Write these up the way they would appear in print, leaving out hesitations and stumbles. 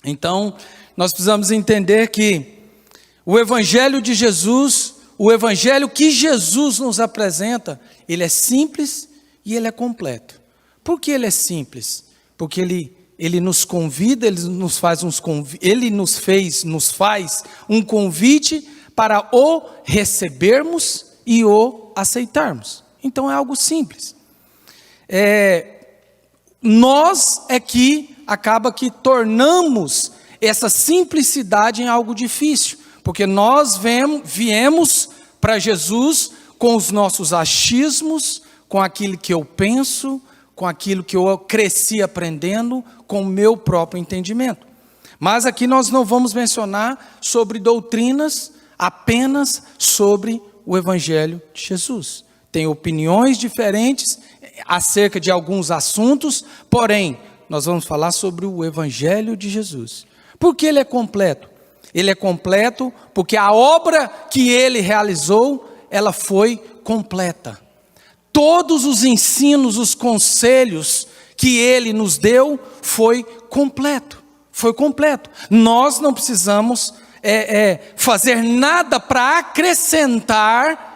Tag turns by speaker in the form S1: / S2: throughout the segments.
S1: Então, nós precisamos entender que o Evangelho de Jesus, o Evangelho que Jesus nos apresenta, ele é simples e ele é completo. Por que ele é simples? Porque ele nos convida, ele nos faz um convite para o recebermos e o aceitarmos. Então é algo simples. Nós é que acaba que tornamos essa simplicidade em algo difícil, porque nós viemos para Jesus com os nossos achismos, com aquilo que eu penso, com aquilo que eu cresci aprendendo, com o meu próprio entendimento. Mas aqui nós não vamos mencionar sobre doutrinas, apenas sobre o Evangelho de Jesus. Tem opiniões diferentes acerca de alguns assuntos, porém, nós vamos falar sobre o Evangelho de Jesus. Por que ele é completo? Ele é completo porque a obra que ele realizou, ela foi completa. Todos os ensinos, os conselhos que ele nos deu, foi completo. Foi completo. Nós não precisamos fazer nada para acrescentar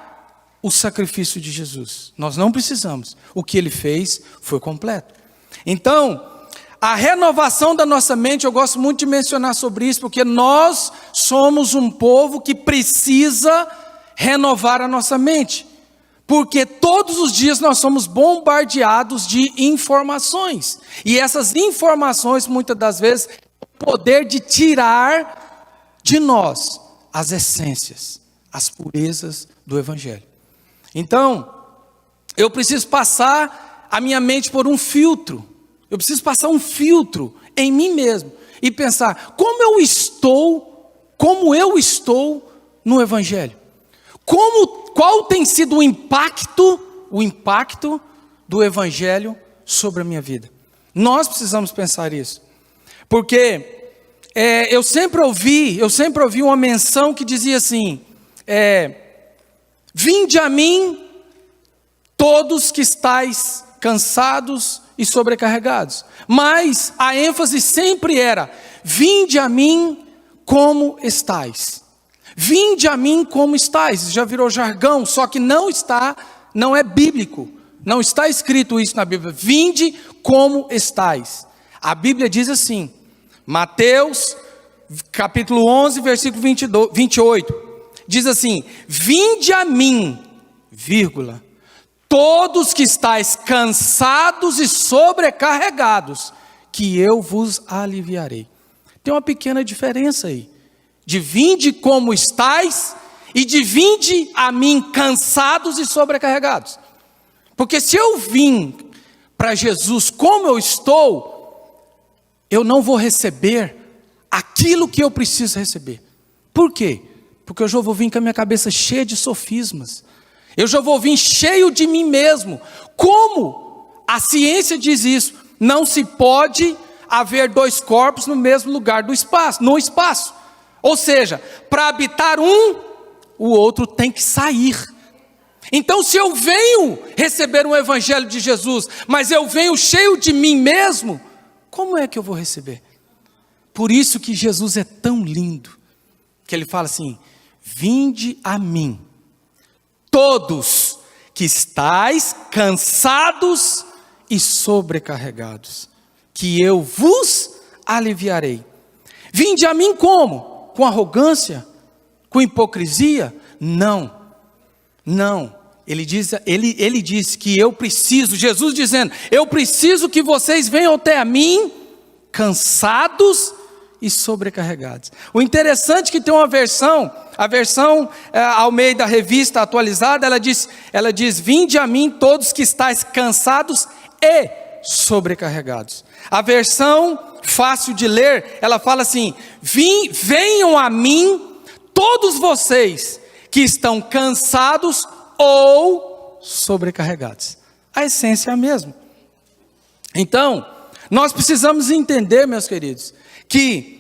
S1: o sacrifício de Jesus. Nós não precisamos. O que ele fez foi completo. Então, a renovação da nossa mente, eu gosto muito de mencionar sobre isso, porque nós somos um povo que precisa renovar a nossa mente. Porque todos os dias nós somos bombardeados de informações. E essas informações, muitas das vezes, têm o poder de tirar de nós as essências, as purezas do Evangelho. Então, eu preciso passar a minha mente por um filtro. Eu preciso passar um filtro em mim mesmo e pensar como eu estou no Evangelho. Qual tem sido o impacto do Evangelho sobre a minha vida? Nós precisamos pensar isso. Porque eu sempre ouvi uma menção que dizia assim, vinde a mim todos que estáis cansados e sobrecarregados. Mas a ênfase sempre era, vinde a mim como estáis. Vinde a mim como estáis. Já virou jargão, só que não é bíblico. Não está escrito isso na Bíblia. Vinde como estáis. A Bíblia diz assim, Mateus capítulo 11, versículo 28. Diz assim, vinde a mim, vírgula, todos que estáis cansados e sobrecarregados, que eu vos aliviarei. Tem uma pequena diferença aí. De vinde como estáis e de vinde a mim cansados e sobrecarregados. Porque se eu vim para Jesus como eu estou, eu não vou receber aquilo que eu preciso receber. Por quê? Porque eu já vou vir com a minha cabeça cheia de sofismas. Eu já vou vir cheio de mim mesmo. Como a ciência diz isso? Não se pode haver dois corpos no mesmo lugar no espaço. Ou seja, para habitar um, o outro tem que sair. Então, se eu venho receber um Evangelho de Jesus, mas eu venho cheio de mim mesmo, como é que eu vou receber? Por isso que Jesus é tão lindo, que ele fala assim, vinde a mim, todos que estáis cansados e sobrecarregados, que eu vos aliviarei. Vinde a mim como? Com arrogância? Com hipocrisia? Não. Ele diz que eu preciso, Jesus dizendo, eu preciso que vocês venham até a mim, cansados e sobrecarregados. O interessante é que tem uma versão, a versão Almeida Revista Atualizada, ela diz, vinde a mim todos que estáis cansados e sobrecarregados. A versão fácil de ler, ela fala assim, venham a mim todos vocês que estão cansados ou sobrecarregados. A essência é a mesma. Então, nós precisamos entender, meus queridos, que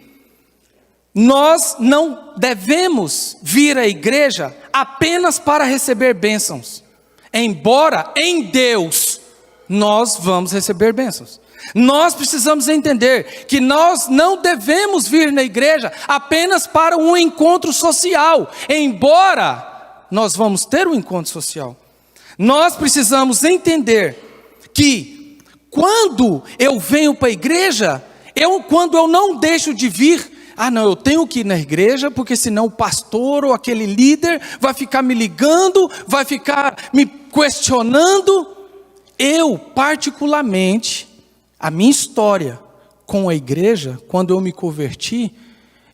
S1: nós não devemos vir à igreja apenas para receber bênçãos. Embora em Deus nós vamos receber bênçãos. Nós precisamos entender que nós não devemos vir na igreja apenas para um encontro social, embora nós vamos ter um encontro social. Nós precisamos entender que quando eu venho para a igreja, quando eu não deixo de vir, eu tenho que ir na igreja, porque senão o pastor ou aquele líder vai ficar me ligando, vai ficar me questionando. Eu, particularmente, a minha história com a igreja, quando eu me converti,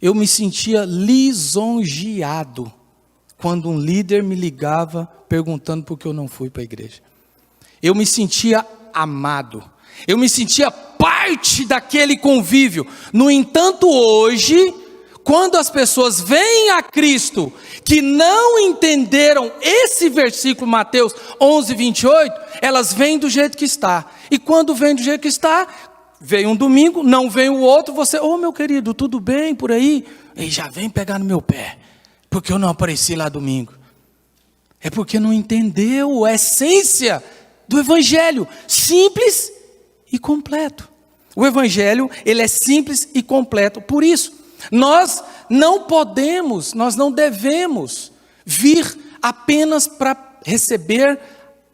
S1: eu me sentia lisonjeado quando um líder me ligava perguntando por que eu não fui para a igreja. Eu me sentia amado, eu me sentia parte daquele convívio. No entanto, hoje, quando as pessoas vêm a Cristo, que não entenderam esse versículo, Mateus 11, 28, elas vêm do jeito que está. E quando vem do jeito que está, veio um domingo, não vem o outro, você, meu querido, tudo bem por aí? E já vem pegar no meu pé, porque eu não apareci lá domingo. É porque não entendeu a essência do evangelho, simples e completo. O evangelho, ele é simples e completo. Por isso, nós não devemos vir apenas para receber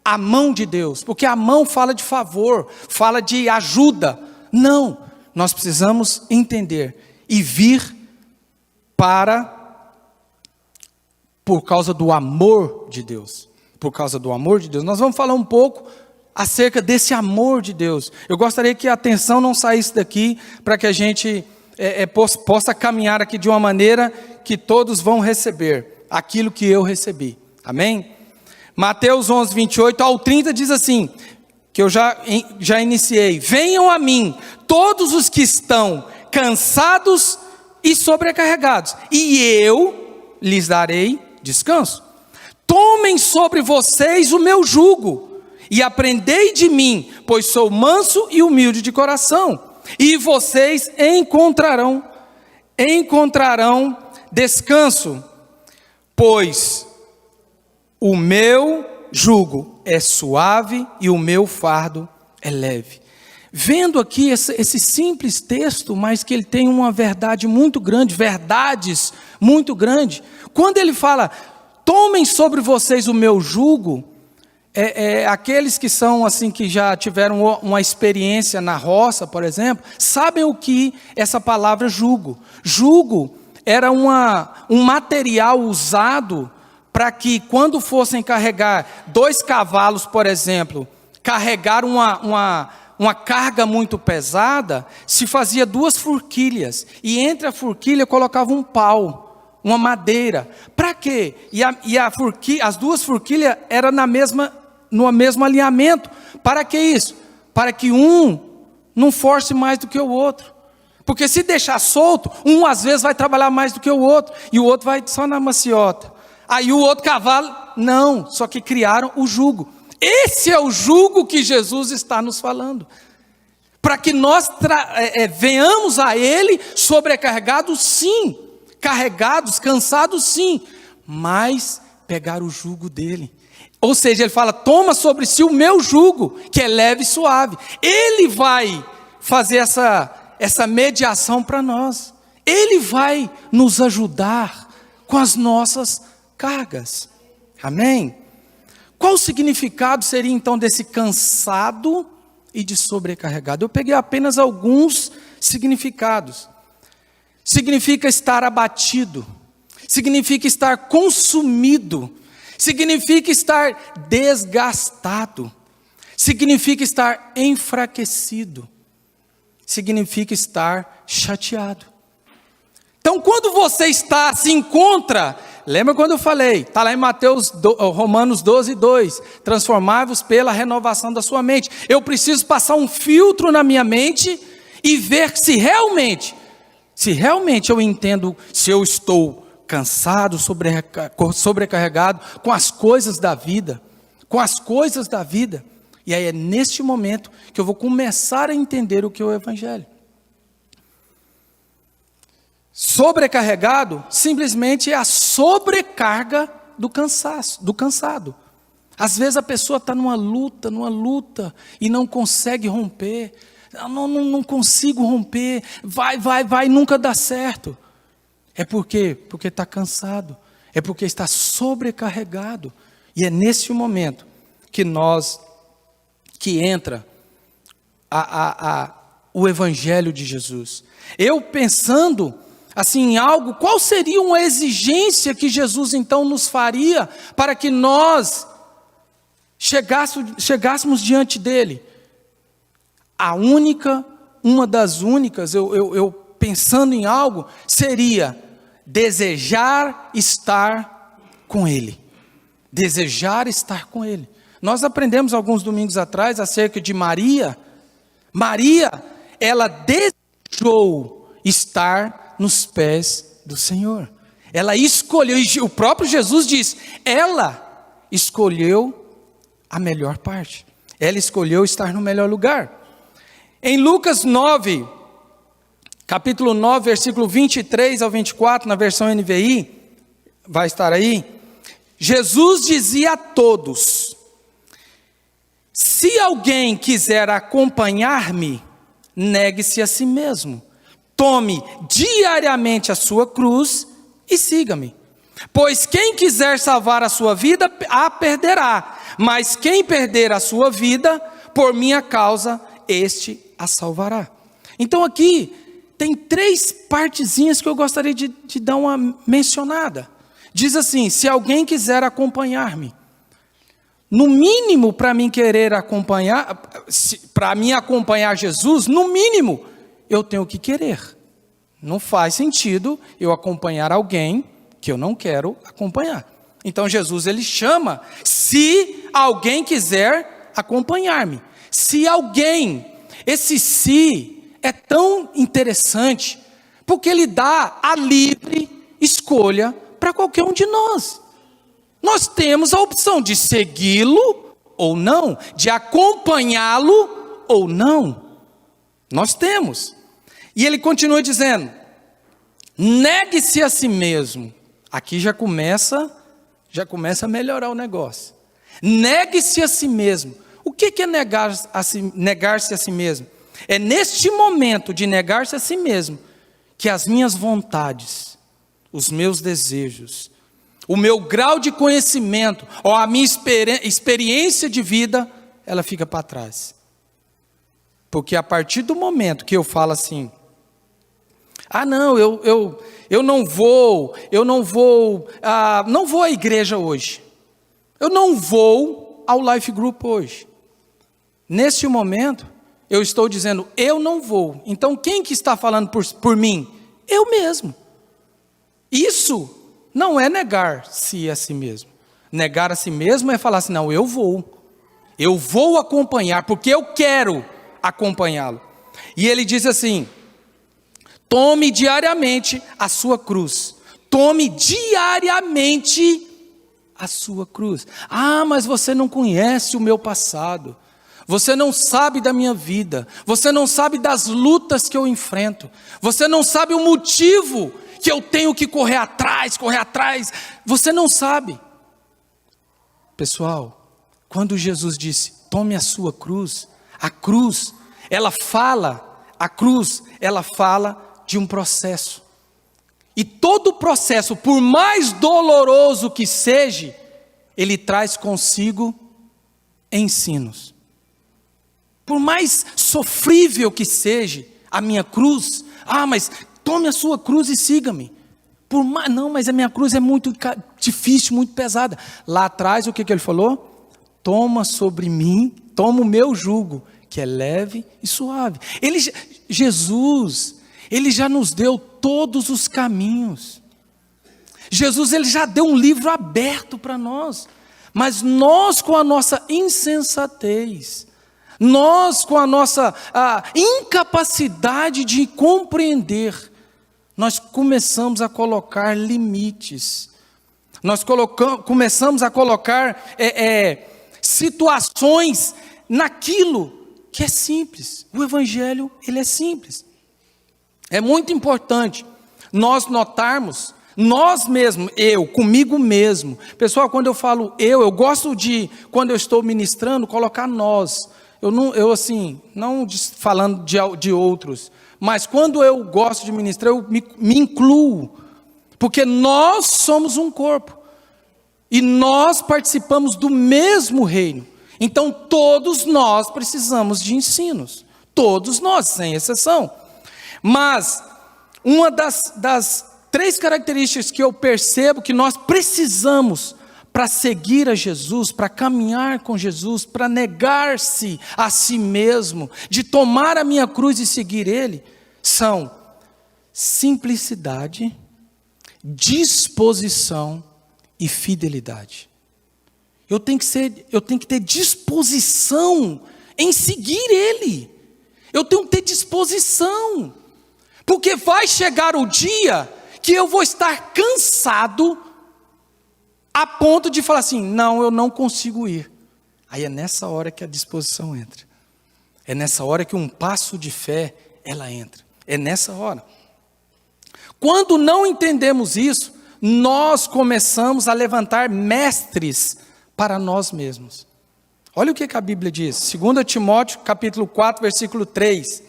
S1: a mão de Deus, porque a mão fala de favor, fala de ajuda. Não, nós precisamos entender e vir por causa do amor de Deus. Por causa do amor de Deus. Nós vamos falar um pouco acerca desse amor de Deus. Eu gostaria que a atenção não saísse daqui, para que a gente possa caminhar aqui de uma maneira que todos vão receber aquilo que eu recebi. Amém? Mateus 11, 28 ao 30 diz assim, que eu já iniciei: venham a mim todos os que estão cansados e sobrecarregados, e eu lhes darei descanso. Tomem sobre vocês o meu jugo e aprendei de mim, pois sou manso e humilde de coração, e vocês encontrarão descanso, pois o meu jugo é suave e o meu fardo é leve. Vendo aqui esse simples texto, mas que ele tem uma verdade muito grande, verdades muito grandes. Quando ele fala, tomem sobre vocês o meu jugo, aqueles que são assim, que já tiveram uma experiência na roça, por exemplo, sabem o que essa palavra jugo. Jugo era um material usado para que quando fossem carregar 2 cavalos, por exemplo, carregar uma carga muito pesada, se fazia 2 forquilhas, e entre a forquilha colocava um pau, uma madeira. Para quê? As 2 forquilhas eram no mesmo alinhamento. Para que isso? Para que um não force mais do que o outro. Porque se deixar solto, um às vezes vai trabalhar mais do que o outro, e o outro vai só na maciota. Aí o outro cavalo, não, só que criaram o jugo. Esse é o jugo que Jesus está nos falando. Para que nós venhamos a Ele sobrecarregados, sim. Carregados, cansados, sim. Mas pegar o jugo dele. Ou seja, ele fala, toma sobre si o meu jugo, que é leve e suave. Ele vai fazer essa mediação para nós. Ele vai nos ajudar com as nossas cargas. Amém? Qual o significado seria então desse cansado e de sobrecarregado? Eu peguei apenas alguns significados. Significa estar abatido, significa estar consumido, significa estar desgastado, significa estar enfraquecido, significa estar chateado. Então, quando você se encontra, lembra quando eu falei, está lá em Romanos 12, 2, transformai-vos pela renovação da sua mente. Eu preciso passar um filtro na minha mente e ver se realmente eu entendo, se eu estou cansado, sobrecarregado com as coisas da vida, E aí é neste momento que eu vou começar a entender o que é o evangelho. Sobrecarregado simplesmente é a sobrecarga do cansado. Às vezes a pessoa está numa luta e não consegue romper. Eu não consigo romper, vai, nunca dá certo. É porque está cansado, é porque está sobrecarregado. E é nesse momento que entra o Evangelho de Jesus. Eu pensando assim em algo, qual seria uma exigência que Jesus então nos faria para que nós chegássemos diante dele? Uma das únicas, eu pensando em algo, seria desejar estar com ele. Desejar estar com ele. Nós aprendemos alguns domingos atrás acerca de Maria. Maria, ela desejou estar nos pés do Senhor. Ela escolheu, e o próprio Jesus diz, ela escolheu a melhor parte. Ela escolheu estar no melhor lugar. Em Lucas 9, capítulo 9, versículo 23 ao 24, na versão NVI, vai estar aí, Jesus dizia a todos: se alguém quiser acompanhar-me, negue-se a si mesmo, tome diariamente a sua cruz e siga-me. Pois quem quiser salvar a sua vida, a perderá, mas quem perder a sua vida, por minha causa, este a salvará. Então aqui tem 3 partezinhas que eu gostaria de dar uma mencionada. Diz assim: se alguém quiser acompanhar-me, no mínimo para mim querer acompanhar, para mim acompanhar Jesus, no mínimo eu tenho que querer. Não faz sentido eu acompanhar alguém que eu não quero acompanhar. Então Jesus ele chama, se alguém quiser acompanhar-me. Se alguém, esse se é tão interessante, porque ele dá a livre escolha para qualquer um de nós. Nós temos a opção de segui-lo ou não, de acompanhá-lo ou não. Nós temos. E ele continua dizendo: negue-se a si mesmo. Aqui já começa a melhorar o negócio. Negue-se a si mesmo. O que é negar-se a si mesmo? É neste momento de negar-se a si mesmo que as minhas vontades, os meus desejos, o meu grau de conhecimento, ou a minha experiência de vida, ela fica para trás. Porque a partir do momento que eu falo assim, não, eu não vou à igreja hoje, eu não vou ao Life Group hoje. Nesse momento, eu estou dizendo, eu não vou. Então quem que está falando por mim? Eu mesmo. Isso não é negar-se a si mesmo. Negar a si mesmo é falar assim, não, eu vou acompanhar, porque eu quero acompanhá-lo. E ele diz assim: tome diariamente a sua cruz. Tome diariamente a sua cruz. Mas você não conhece o meu passado. Você não sabe da minha vida. Você não sabe das lutas que eu enfrento. Você não sabe o motivo que eu tenho que correr atrás. Você não sabe. Pessoal, quando Jesus disse, tome a sua cruz, a cruz, ela fala de um processo. E todo processo, por mais doloroso que seja, ele traz consigo ensinos. Por mais sofrível que seja a minha cruz, mas tome a sua cruz e siga-me. Mas a minha cruz é muito difícil, muito pesada. Lá atrás, o que ele falou? Toma sobre mim, toma o meu jugo, que é leve e suave. Jesus, ele já nos deu todos os caminhos. Jesus, ele já deu um livro aberto para nós. Mas nós, com a nossa insensatez, nós, com a nossa incapacidade de compreender, nós começamos a colocar limites. Nós começamos a colocar situações naquilo que é simples. O Evangelho, ele é simples. É muito importante nós notarmos, nós mesmos, comigo mesmo. Pessoal, quando eu falo eu gosto de, quando eu estou ministrando, colocar nós. não falando de outros, mas quando eu gosto de ministrar, eu me incluo, porque nós somos um corpo, e nós participamos do mesmo reino, então todos nós precisamos de ensinos, todos nós, sem exceção. Mas uma das 3 características que eu percebo que nós precisamos para seguir a Jesus, para caminhar com Jesus, para negar-se a si mesmo, de tomar a minha cruz e seguir Ele, são simplicidade, disposição e fidelidade. Eu tenho que ter disposição em seguir Ele. Eu tenho que ter disposição, porque vai chegar o dia que eu vou estar cansado a ponto de falar assim, não, eu não consigo ir. Aí é nessa hora que a disposição entra. É nessa hora que um passo de fé, ela entra. É nessa hora. Quando não entendemos isso, nós começamos a levantar mestres para nós mesmos. Olha o que a Bíblia diz. 2 Timóteo, capítulo 4, versículo 3.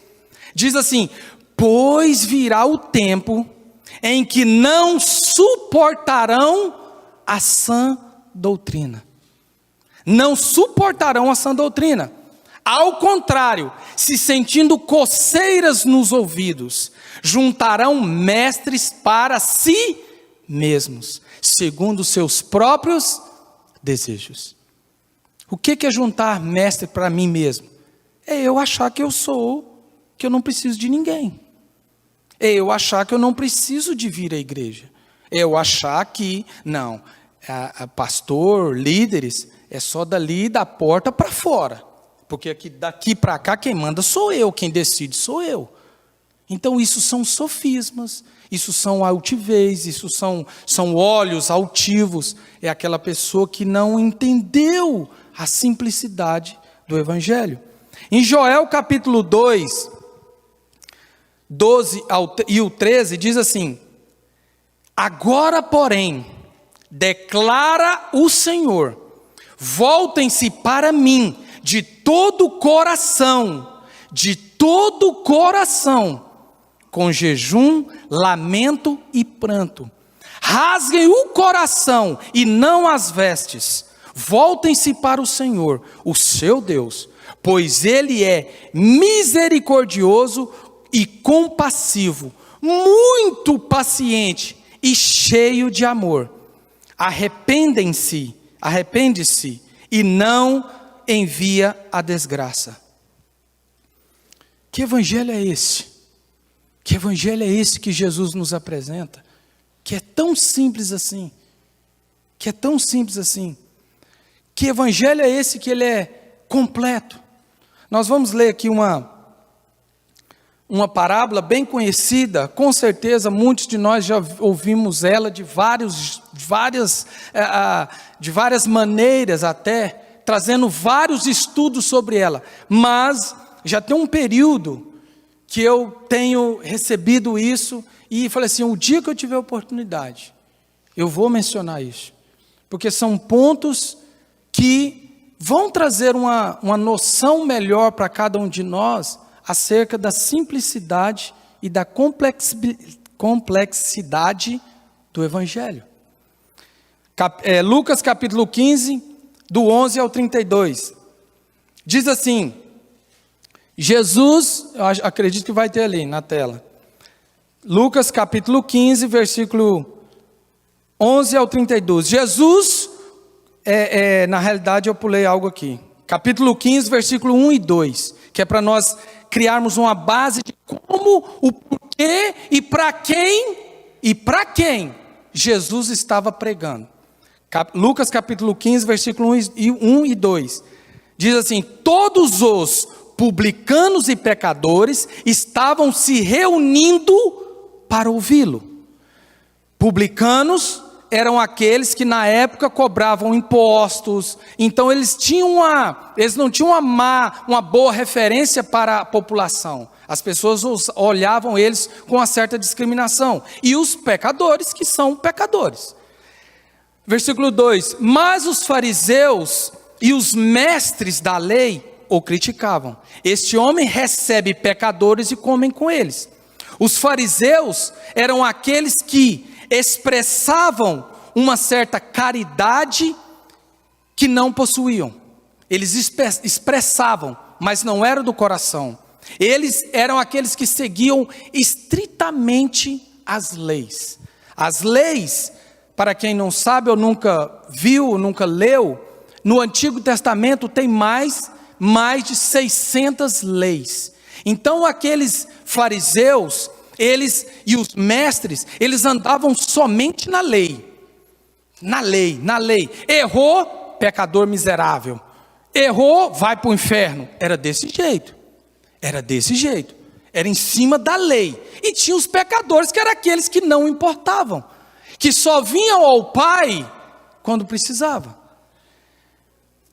S1: Diz assim, pois virá o tempo em que não suportarão a sã doutrina. Não suportarão a sã doutrina. Ao contrário, se sentindo coceiras nos ouvidos, juntarão mestres para si mesmos, segundo seus próprios desejos. O que é juntar mestre para mim mesmo? É eu achar que eu não preciso de ninguém. É eu achar que eu não preciso de vir à igreja. É eu achar que, não, pastor, líderes, é só dali da porta para fora. Porque daqui para cá quem manda sou eu, quem decide sou eu. Então isso são sofismas, isso são altivez, isso são olhos altivos. É aquela pessoa que não entendeu a simplicidade do Evangelho. Em Joel capítulo 2, 12 e o 13, diz assim, agora porém, declara o Senhor, voltem-se para mim de todo o coração, com jejum, lamento e pranto. Rasguem o coração e não as vestes. Voltem-se para o Senhor, o seu Deus, pois Ele é misericordioso e compassivo, muito paciente e cheio de amor. Arrepende-se e não envia a desgraça. Que evangelho é esse? Que evangelho é esse que Jesus nos apresenta? Que é tão simples assim. Que evangelho é esse que ele é completo? Nós vamos ler aqui uma parábola bem conhecida, com certeza muitos de nós já ouvimos ela de várias maneiras até, trazendo vários estudos sobre ela, mas já tem um período que eu tenho recebido isso e falei assim, o dia que eu tiver oportunidade, eu vou mencionar isso, porque são pontos que vão trazer uma noção melhor para cada um de nós, acerca da simplicidade e da complexidade do Evangelho. Lucas capítulo 15, do 11 ao 32. Diz assim, Jesus, eu acredito que vai ter ali na tela. Lucas capítulo 15, versículo 11 ao 32. Jesus, na realidade eu pulei algo aqui. Capítulo 15, versículo 1 e 2. Que é para nós criarmos uma base de como, o porquê e para quem Jesus estava pregando. Lucas capítulo 15, versículo 1 e 2. Diz assim, todos os publicanos e pecadores estavam se reunindo para ouvi-lo. Publicanos eram aqueles que na época cobravam impostos, então eles não tinham uma boa referência para a população. As pessoas olhavam eles com uma certa discriminação. E os pecadores, que são pecadores. Versículo 2, mas os fariseus e os mestres da lei ou criticavam. Este homem recebe pecadores e comem com eles. Os fariseus eram aqueles que expressavam uma certa caridade que não possuíam. Eles expressavam, mas não era do coração. Eles eram aqueles que seguiam estritamente as leis. As leis, para quem não sabe ou nunca viu, nunca leu, no Antigo Testamento tem mais de 600 leis. Então aqueles fariseus, eles e os mestres, eles andavam somente na lei. Na lei. Errou, pecador miserável. Errou, vai para o inferno. Era desse jeito. Era em cima da lei. E tinha os pecadores, que eram aqueles que não importavam, que só vinham ao Pai quando precisava.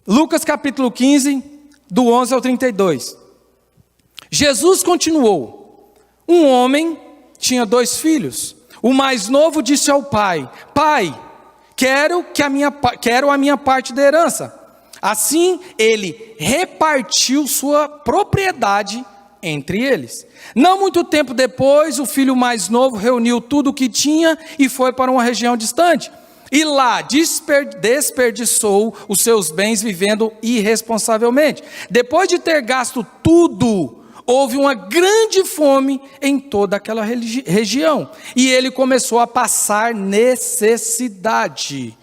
S1: Lucas capítulo 15, do 11 ao 32. Jesus continuou. Um homem tinha 2 filhos. O mais novo disse ao pai: Pai, quero a minha parte da herança. Assim, ele repartiu sua propriedade entre eles. Não muito tempo depois, o filho mais novo reuniu tudo o que tinha e foi para uma região distante. E lá desperdiçou os seus bens vivendo irresponsavelmente. Depois de ter gasto tudo, houve uma grande fome em toda aquela região. E ele começou a passar necessidade.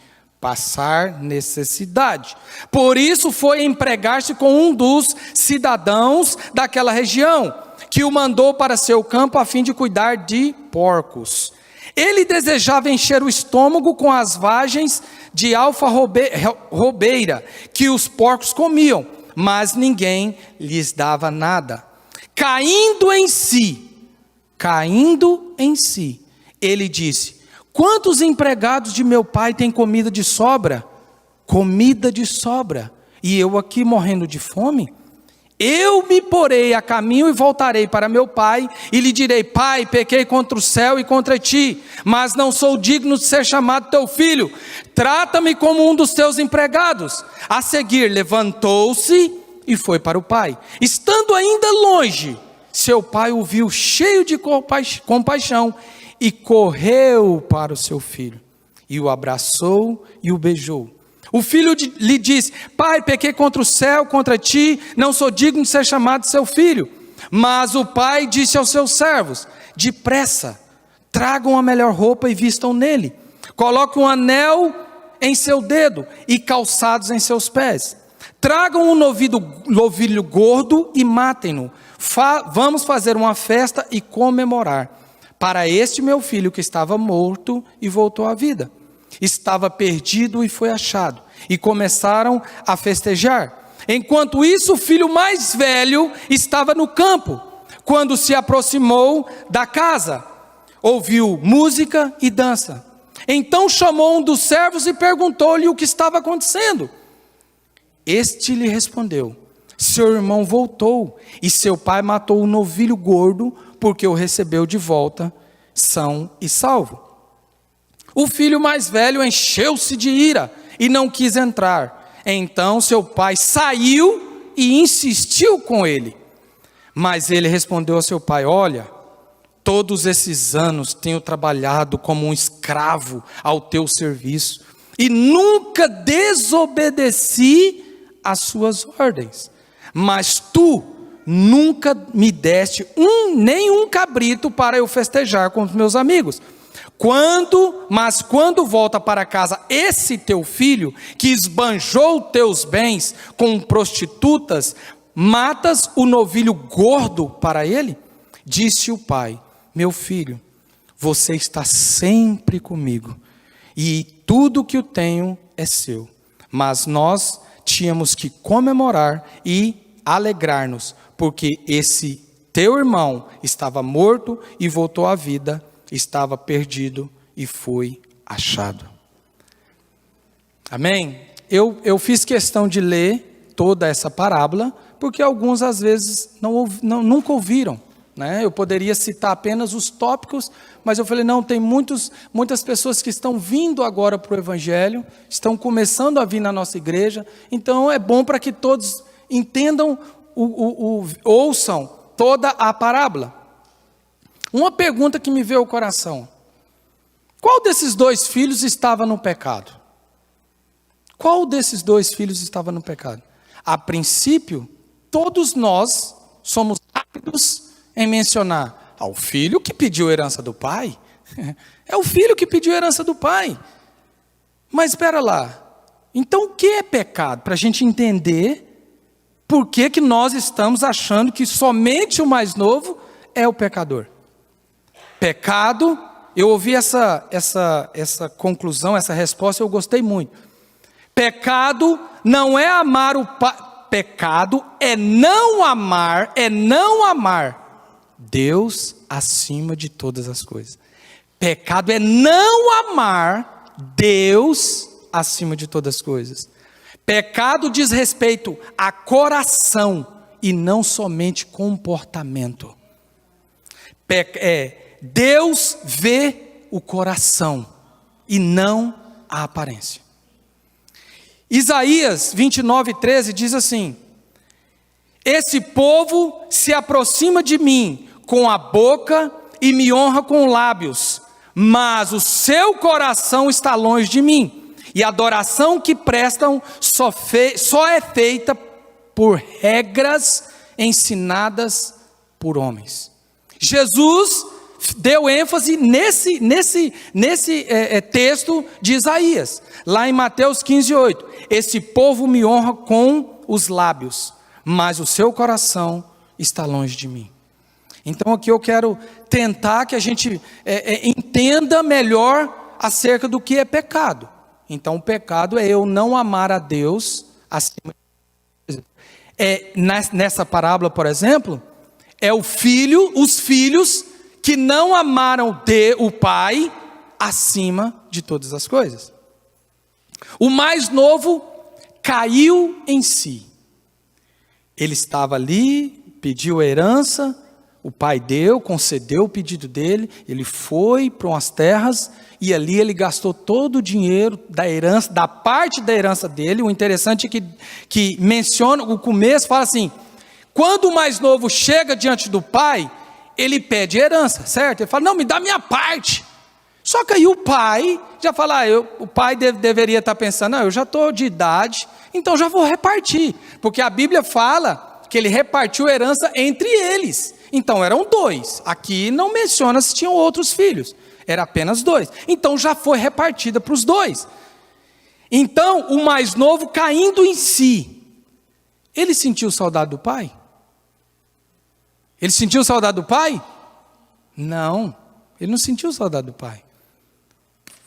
S1: Por isso foi empregar-se com um dos cidadãos daquela região, que o mandou para seu campo a fim de cuidar de porcos. Ele desejava encher o estômago com as vagens de alfarrobeira que os porcos comiam, mas ninguém lhes dava nada. Caindo em si, ele disse: Quantos empregados de meu pai têm comida de sobra? E eu aqui morrendo de fome? Eu me porei a caminho e voltarei para meu pai, e lhe direi: Pai, pequei contra o céu e contra ti, mas não sou digno de ser chamado teu filho. Trata-me como um dos teus empregados. A seguir, levantou-se e foi para o pai. Estando ainda longe, seu pai o viu cheio de compaixão, e correu para o seu filho, e o abraçou e o beijou. O filho lhe disse: Pai, pequei contra o céu, contra ti, não sou digno de ser chamado seu filho. Mas o pai disse aos seus servos: Depressa, tragam a melhor roupa e vistam nele. Coloquem um anel em seu dedo e calçados em seus pés. Tragam um novilho gordo e matem-no. Vamos fazer uma festa e comemorar. Para este meu filho que estava morto e voltou à vida. Estava perdido e foi achado. E começaram a festejar. Enquanto isso, o filho mais velho estava no campo. Quando se aproximou da casa, ouviu música e dança. Então chamou um dos servos e perguntou-lhe o que estava acontecendo. Este lhe respondeu: Seu irmão voltou e seu pai matou o novilho gordo, porque o recebeu de volta, são e salvo. O filho mais velho encheu-se de ira e não quis entrar. Então seu pai saiu e insistiu com ele. Mas ele respondeu ao seu pai: Olha, todos esses anos tenho trabalhado como um escravo ao teu serviço, e nunca desobedeci às suas ordens. Mas tu nunca me deste nem um cabrito para eu festejar com os meus amigos. Mas quando volta para casa esse teu filho, que esbanjou teus bens com prostitutas, matas o novilho gordo para ele? Disse o pai: Meu filho, você está sempre comigo, e tudo que eu tenho é seu. Mas nós tínhamos que comemorar e alegrar-nos, porque esse teu irmão estava morto e voltou à vida, estava perdido e foi achado. Amém? Eu fiz questão de ler toda essa parábola, porque alguns às vezes nunca ouviram, né? Eu poderia citar apenas os tópicos, mas eu falei, não, tem muitas pessoas que estão vindo agora para o Evangelho, estão começando a vir na nossa igreja, então é bom para que todos entendam, ouçam toda a parábola. Uma pergunta que me veio ao coração: qual desses dois filhos estava no pecado? Qual desses dois filhos estava no pecado? A princípio, todos nós somos rápidos em mencionar ao filho que pediu herança do pai. É o filho que pediu herança do pai. Mas espera lá, então o que é pecado? Para a gente entender por que nós estamos achando que somente o mais novo é o pecador. Pecado, eu ouvi essa conclusão, essa resposta, eu gostei muito. Pecado não é amar o pai, pecado é não amar Deus acima de todas as coisas. Pecado é não amar Deus acima de todas as coisas. Pecado diz respeito a coração e não somente comportamento. Deus vê o coração e não a aparência. Isaías 29:13 diz assim: esse povo se aproxima de mim com a boca e me honra com lábios, mas o seu coração está longe de mim, e a adoração que prestam só é feita por regras ensinadas por homens. Jesus deu ênfase nesse texto de Isaías, lá em Mateus 15:8. Esse povo me honra com os lábios, mas o seu coração está longe de mim. Então aqui eu quero tentar que a gente entenda melhor acerca do que é pecado. Então o pecado é eu não amar a Deus acima de coisas. Nessa parábola, por exemplo, é os filhos que não amaram o pai acima de todas as coisas. O mais novo caiu em si. Ele estava ali, pediu a herança, o pai concedeu o pedido dele, ele foi para umas terras e ali ele gastou todo o dinheiro da herança, da parte da herança dele. O interessante é que menciona, o começo fala assim: quando o mais novo chega diante do pai, ele pede herança, certo? Ele fala: não, me dá minha parte. Só que aí o pai já fala, o pai deveria estar pensando: não, eu já estou de idade, então já vou repartir. Porque a Bíblia fala que ele repartiu a herança entre eles. Então eram dois. Aqui não menciona se tinham outros filhos. Era apenas dois. Então já foi repartida para os dois. Então o mais novo, caindo em si, ele sentiu saudade do pai? Ele sentiu saudade do pai? Não, ele não sentiu saudade do pai.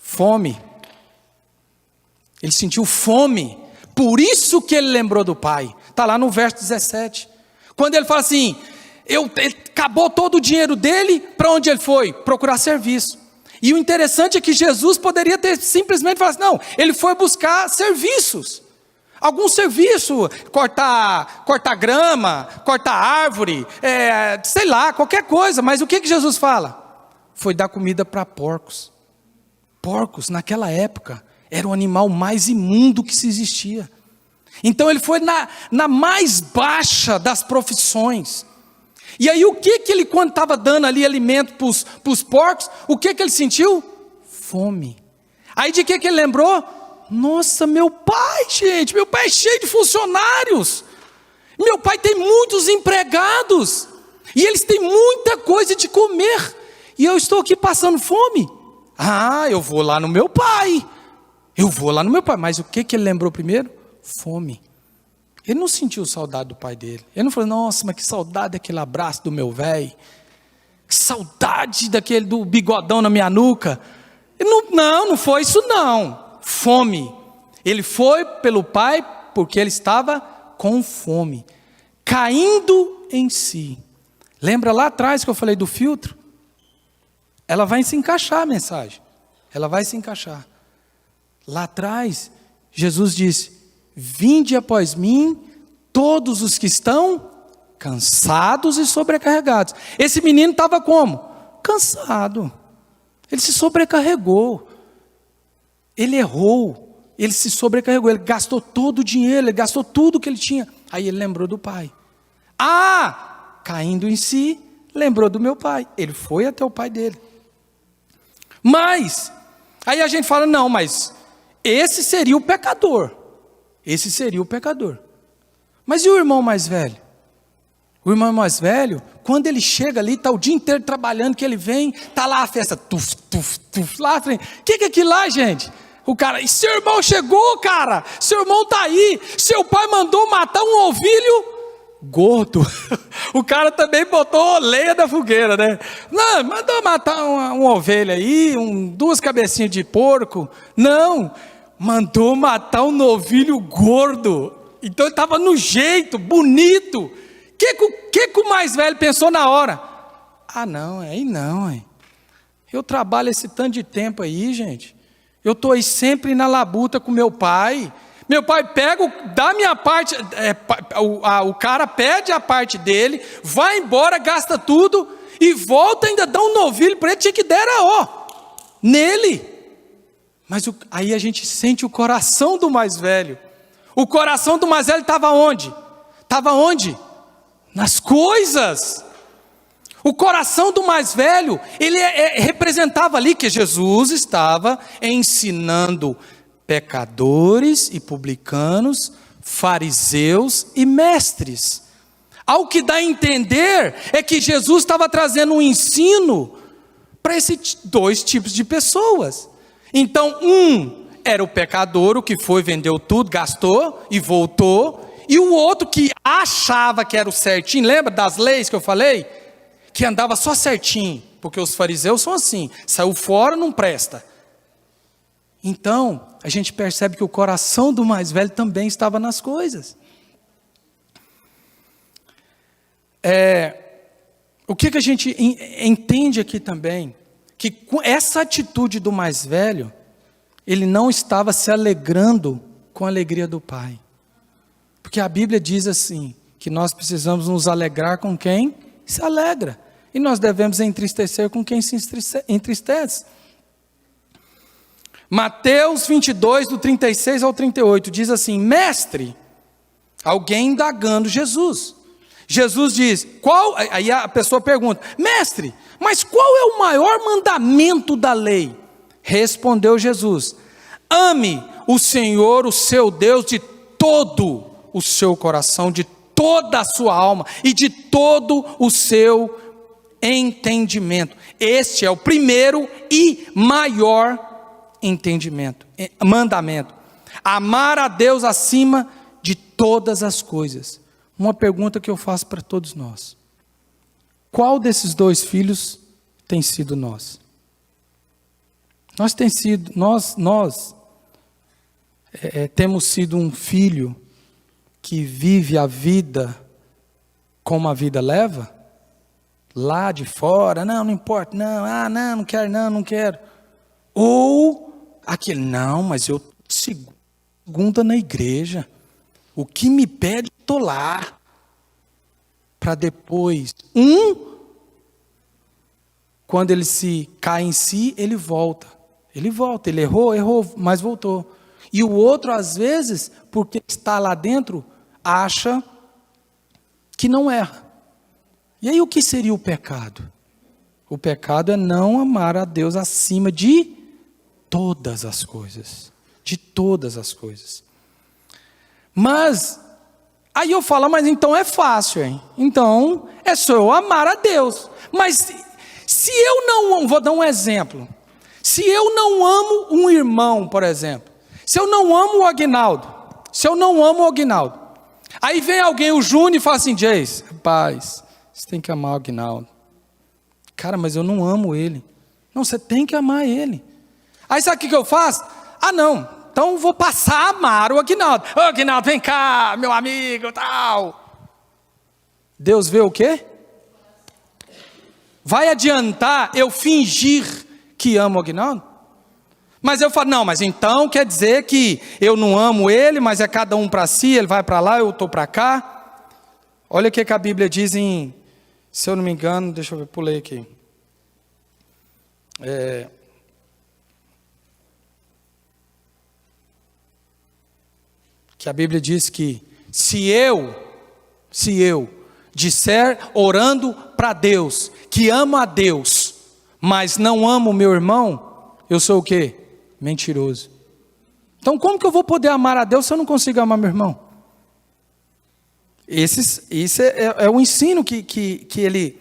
S1: Fome. Ele sentiu fome. Por isso que ele lembrou do pai. Está lá no verso 17. Quando ele fala assim: ele acabou todo o dinheiro dele, para onde ele foi? Procurar serviço. E o interessante é que Jesus poderia ter simplesmente falado assim: não, ele foi buscar serviços. Algum serviço, cortar grama, cortar árvore, sei lá, qualquer coisa. Mas o que Jesus fala? Foi dar comida para porcos. Porcos, naquela época, era o animal mais imundo que se existia. Então ele foi na mais baixa das profissões. E aí o que ele, quando estava dando ali alimento para os porcos, o que ele sentiu? Fome. Aí de que ele lembrou? Nossa, meu pai, gente, meu pai é cheio de funcionários. Meu pai tem muitos empregados. E eles têm muita coisa de comer. E eu estou aqui passando fome. Ah, eu vou lá no meu pai. Mas o que ele lembrou primeiro? Fome. Ele não sentiu saudade do pai dele. Ele não falou: nossa, mas que saudade daquele abraço do meu velho. Que saudade do bigodão na minha nuca. Não foi isso não. Fome. Ele foi pelo pai porque ele estava com fome. Caindo em si. Lembra lá atrás que eu falei do filtro? Ela vai se encaixar a mensagem. Ela vai se encaixar. Lá atrás, Jesus disse: vinde após mim, todos os que estão cansados e sobrecarregados. Esse menino estava como? Cansado. Ele se sobrecarregou. Ele errou. Ele se sobrecarregou. Ele gastou todo o dinheiro, ele gastou tudo que ele tinha. Aí ele lembrou do pai. Ah, caindo em si, lembrou do meu pai. Ele foi até o pai dele. Mas, aí a gente fala, não, mas esse seria o pecador. Esse seria o pecador. Mas e o irmão mais velho? O irmão mais velho, quando ele chega ali, está o dia inteiro trabalhando, que ele vem, está lá a festa, tuf, tuf, tuf, lá à frente. O que é aquilo lá, gente? O cara, e seu irmão chegou, cara, seu irmão está aí, seu pai mandou matar um ovilho gordo. O cara também botou lenha da fogueira, né? Não, mandou matar uma ovelha aí, duas cabecinhas de porco. Não, mandou matar um novilho gordo. Então ele estava no jeito, bonito. O que o mais velho pensou na hora? Ah, não, aí não, hein? Eu trabalho esse tanto de tempo aí, gente. Eu estou aí sempre na labuta com meu pai. Meu pai pega, dá minha parte, o cara pede a parte dele, vai embora, gasta tudo, e volta ainda dá um novilho para ele, tinha que der nele. Mas aí a gente sente o coração do mais velho. O coração do mais velho estava onde? Estava onde? Nas coisas. O coração do mais velho, ele representava ali que Jesus estava ensinando pecadores e publicanos, fariseus e mestres. Ao que dá a entender é que Jesus estava trazendo um ensino para esses dois tipos de pessoas. Então, era o pecador, o que foi, vendeu tudo, gastou e voltou. E o outro que achava que era o certinho, lembra das leis que eu falei? Que andava só certinho, porque os fariseus são assim, saiu fora não presta. Então, a gente percebe que o coração do mais velho também estava nas coisas. O que a gente entende aqui também? Que com essa atitude do mais velho, ele não estava se alegrando com a alegria do pai. Porque a Bíblia diz assim, que nós precisamos nos alegrar com quem se alegra. E nós devemos entristecer com quem se entristece. Mateus 22, do 36 ao 38, diz assim, mestre, alguém indagando Jesus. Jesus diz, aí a pessoa pergunta, mestre, mas qual é o maior mandamento da lei? Respondeu Jesus, ame o Senhor, o seu Deus, de todo o seu coração, de toda a sua alma e de todo o seu entendimento. Este é o primeiro e maior mandamento. Amar a Deus acima de todas as coisas. Uma pergunta que eu faço para todos nós. Qual desses dois filhos tem sido nós? Nós temos sido um filho que vive a vida como a vida leva? Lá de fora, não importa, não quero, não quero. Ou aquele, não, mas eu segunda na igreja, o que me pede, estou lá. Para depois, quando ele se cai em si, ele volta, ele errou, mas voltou. E o outro, às vezes, porque está lá dentro, acha que não erra. E aí o que seria o pecado? O pecado é não amar a Deus acima de todas as coisas. De todas as coisas. Mas, aí eu falo, mas então é fácil, hein? Então, é só eu amar a Deus. Mas, se eu não, vou dar um exemplo. Se eu não amo um irmão, por exemplo. Se eu não amo o Aguinaldo. Aí vem alguém, o Júnior, e fala assim, Jace, rapaz, você tem que amar o Aguinaldo. Cara, mas eu não amo ele. Não, você tem que amar ele. Aí sabe o que eu faço? Ah, não. Então vou passar a amar o Aguinaldo. Ô, Aguinaldo, vem cá, meu amigo, tal. Deus vê o quê? Vai adiantar eu fingir que amo o Aguinaldo? Mas eu falo, não, mas então quer dizer que eu não amo ele, mas é cada um para si, ele vai para lá, eu estou para cá. Olha o que a Bíblia diz em, se eu não me engano, deixa eu ver, pulei aqui. Que a Bíblia diz que se eu disser orando para Deus, que amo a Deus, mas não amo o meu irmão, eu sou o quê? Mentiroso. Então como que eu vou poder amar a Deus se eu não consigo amar meu irmão? Esse é o ensino que ele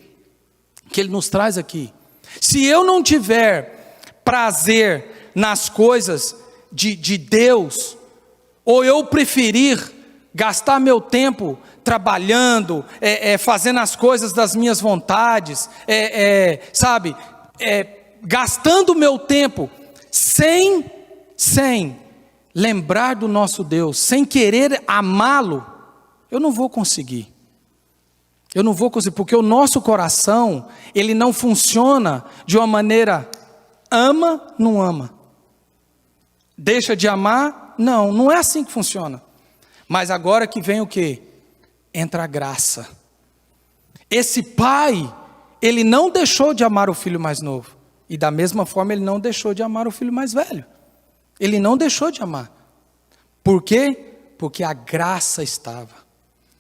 S1: nos traz aqui. Se eu não tiver prazer nas coisas de Deus, ou eu preferir gastar meu tempo trabalhando, fazendo as coisas das minhas vontades, gastando meu tempo sem lembrar do nosso Deus, sem querer amá-lo, eu não vou conseguir. Eu não vou conseguir, porque o nosso coração, ele não funciona de uma maneira ama, não ama. Deixa de amar? Não é assim que funciona. Mas agora que vem o quê? Entra a graça. Esse pai, ele não deixou de amar o filho mais novo. E da mesma forma ele não deixou de amar o filho mais velho. Ele não deixou de amar. Por quê? Porque a graça estava.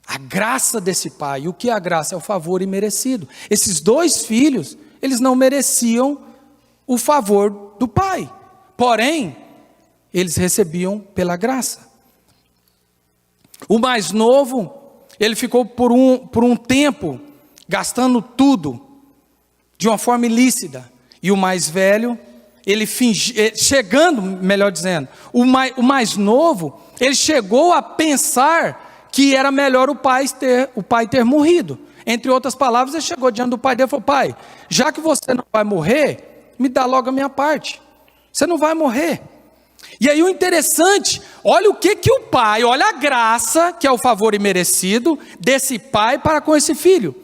S1: A graça desse pai. E o que é a graça? É o favor imerecido. Esses dois filhos, eles não mereciam o favor do pai. Porém, eles recebiam pela graça. O mais novo, ele ficou por um tempo gastando tudo de uma forma ilícita. E o mais velho, ele chegando, melhor dizendo, o mais novo, ele chegou a pensar que era melhor o pai ter morrido. Entre outras palavras, ele chegou diante do pai dele e falou: pai, já que você não vai morrer, me dá logo a minha parte. Você não vai morrer. E aí o interessante, olha o que o pai, olha a graça, que é o favor imerecido desse pai para com esse filho.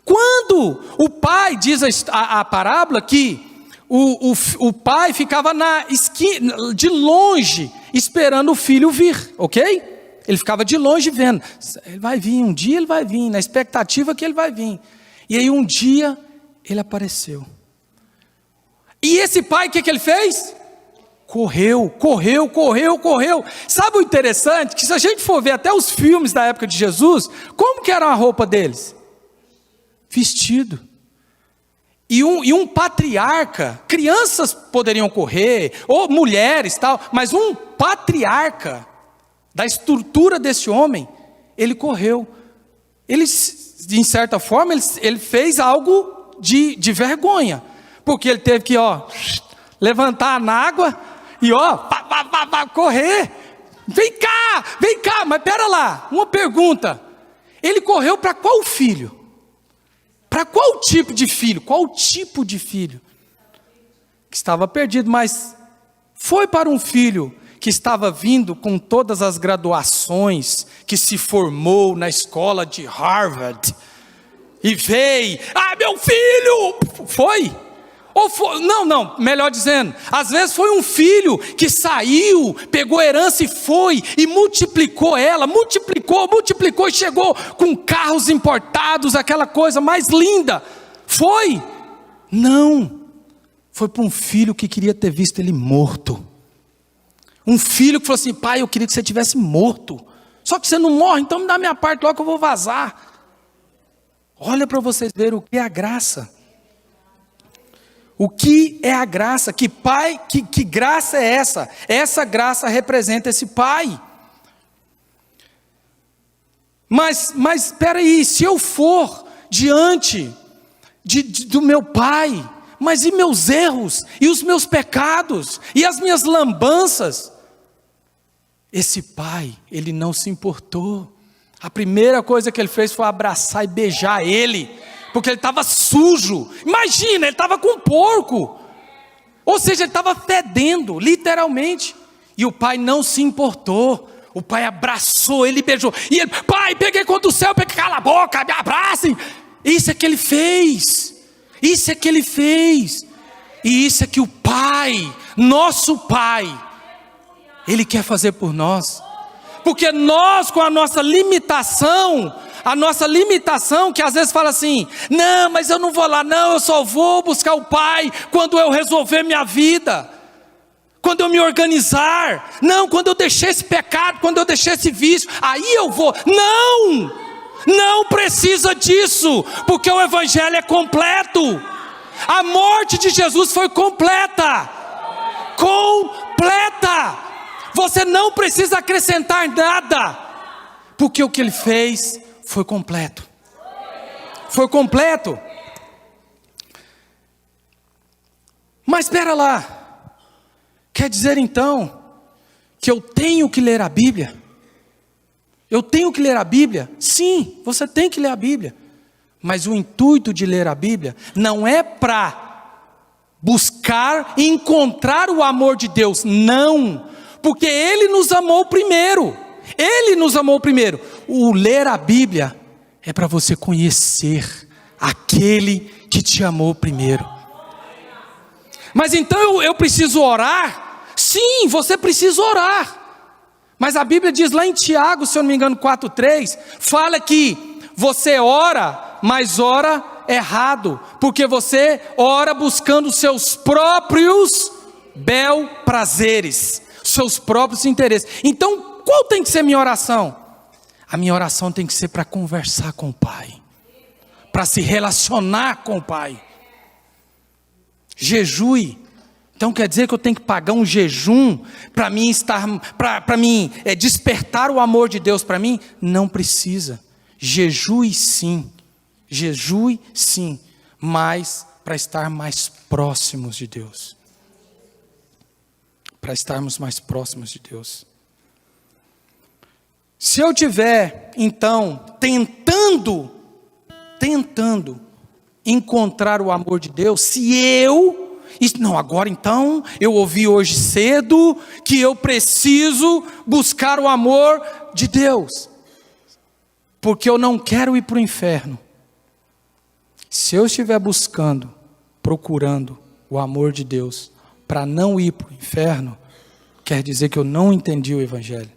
S1: Quando o pai, diz a parábola, que o pai ficava na esquina, de longe, esperando o filho vir, ok? Ele ficava de longe vendo, ele vai vir, um dia ele vai vir, na expectativa que ele vai vir. E aí um dia, ele apareceu. E esse pai, o que ele fez? Correu. Sabe o interessante? Que se a gente for ver até os filmes da época de Jesus, como que era a roupa deles? Vestido. E um patriarca, crianças poderiam correr, ou mulheres tal, mas um patriarca, da estrutura desse homem, ele correu. Ele, de certa forma, ele fez algo de vergonha, porque ele teve que, levantar na água, e correr, vem cá, mas pera lá, uma pergunta, ele correu para qual filho? Para qual tipo de filho? Qual tipo de filho? Que estava perdido, mas foi para um filho que estava vindo com todas as graduações, que se formou na escola de Harvard, e veio, meu filho, foi? Ou foi, não, melhor dizendo, às vezes foi um filho que saiu, pegou a herança e foi, e multiplicou ela, multiplicou, e chegou com carros importados, aquela coisa mais linda. Foi? Não, foi para um filho que queria ter visto ele morto. Um filho que falou assim: pai, eu queria que você tivesse morto, só que você não morre, então me dá minha parte logo que eu vou vazar. Olha para vocês verem o que é a graça. O que é a graça? Que graça é essa? Essa graça representa esse pai. Mas espera aí, se eu for diante do meu pai, mas e meus erros, e os meus pecados, e as minhas lambanças? Esse pai, ele não se importou. A primeira coisa que ele fez foi abraçar e beijar ele, porque ele estava sujo. Imagina, ele estava com um porco, ou seja, ele estava fedendo, literalmente. E o pai não se importou. O pai abraçou ele, beijou, e ele: pai, peguei contra o céu, cala a boca, me abrace. Isso é que ele fez. E isso é que o pai, nosso pai, ele quer fazer por nós. Porque nós, com a nossa limitação, que às vezes fala assim: não, mas eu não vou lá não, eu só vou buscar o pai quando eu resolver minha vida. quando eu me organizar, não, quando eu deixar esse pecado, quando eu deixar esse vício, aí eu vou. Não precisa disso, porque o evangelho é completo. A morte de Jesus foi completa. Você não precisa acrescentar nada, porque o que ele fez foi completo. Mas espera lá. Quer dizer então que eu tenho que ler a Bíblia? Eu tenho que ler a Bíblia? Sim, você tem que ler a Bíblia. Mas o intuito de ler a Bíblia não é para buscar e encontrar o amor de Deus. Não, porque Ele nos amou primeiro. O ler a Bíblia é para você conhecer aquele que te amou primeiro. Mas então eu preciso orar? Sim, você precisa orar. Mas a Bíblia diz lá em Tiago, se eu não me engano 4:3, fala que você ora, mas ora errado, porque você ora buscando os seus próprios bel prazeres, seus próprios interesses. Então, qual tem que ser a minha oração? A minha oração tem que ser para conversar com o Pai, para se relacionar com o Pai. Jejue. Então quer dizer que eu tenho que pagar um jejum para mim despertar o amor de Deus para mim? Não precisa. Jejue sim, mas para estar mais próximos de Deus. Para estarmos mais próximos de Deus. Se eu tiver então tentando encontrar o amor de Deus, agora então, eu ouvi hoje cedo que eu preciso buscar o amor de Deus, porque eu não quero ir para o inferno. Se eu estiver procurando o amor de Deus, para não ir para o inferno, quer dizer que eu não entendi o Evangelho,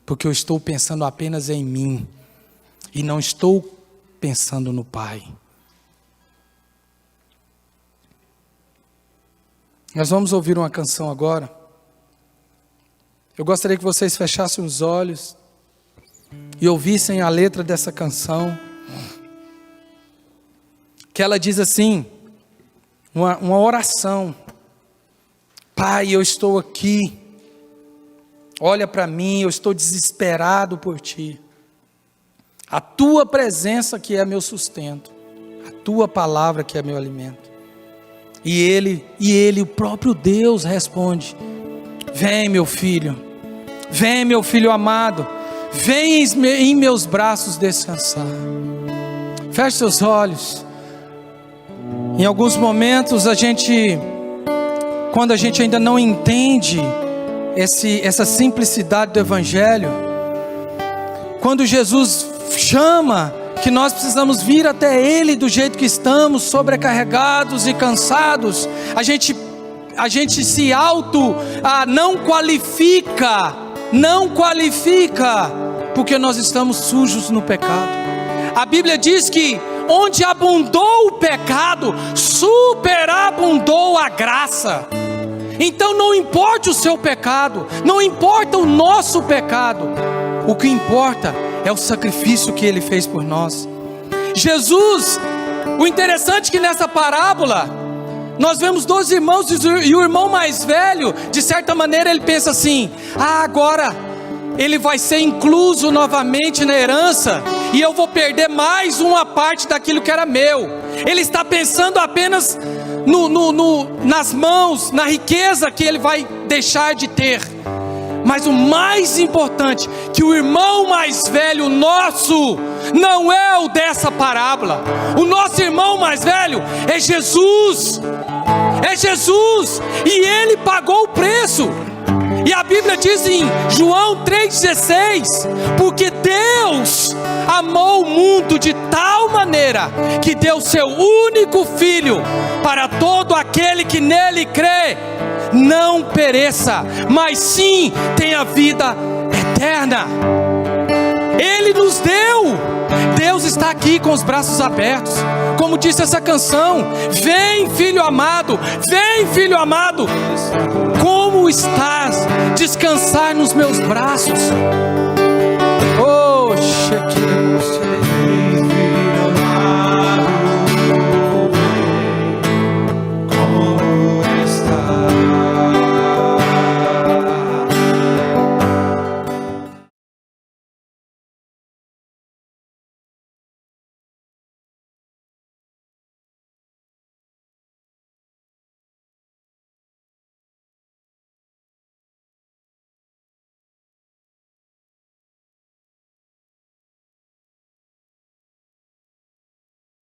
S1: porque eu estou pensando apenas em mim, e não estou pensando no Pai. Nós vamos ouvir uma canção agora. Eu gostaria que vocês fechassem os olhos e ouvissem a letra dessa canção, que ela diz assim, uma oração: Pai, eu estou aqui, olha para mim, eu estou desesperado por Ti. A Tua presença que é meu sustento, a Tua palavra que é meu alimento. E ele, o próprio Deus, responde: vem meu filho amado, vem em meus braços descansar. Feche seus olhos. Em alguns momentos quando a gente ainda não entende essa simplicidade do Evangelho, quando Jesus chama que nós precisamos vir até Ele do jeito que estamos, sobrecarregados e cansados, a gente se não qualifica, porque nós estamos sujos no pecado. A Bíblia diz que onde abundou o pecado, superabundou a graça. Então não importa o seu pecado, não importa o nosso pecado, o que importa é o sacrifício que Ele fez por nós. Jesus, o interessante é que nessa parábola, nós vemos 2 irmãos e o irmão mais velho, de certa maneira ele pensa assim: agora ele vai ser incluso novamente na herança, e eu vou perder mais uma parte daquilo que era meu. Ele está pensando apenas nas mãos, na riqueza que ele vai deixar de ter. Mas o mais importante, que o irmão mais velho nosso, não é o dessa parábola. O nosso irmão mais velho é Jesus. E Ele pagou o preço. E a Bíblia diz em João 3,16: porque Deus amou o mundo de tal maneira, que deu seu único Filho, para todo aquele que nele crê, não pereça, mas sim tenha vida eterna. Ele nos deu. Deus está aqui com os braços abertos. Como disse essa canção: vem, filho amado, vem, filho amado. Como estás? Descansar nos meus braços. Oh, Shekinah.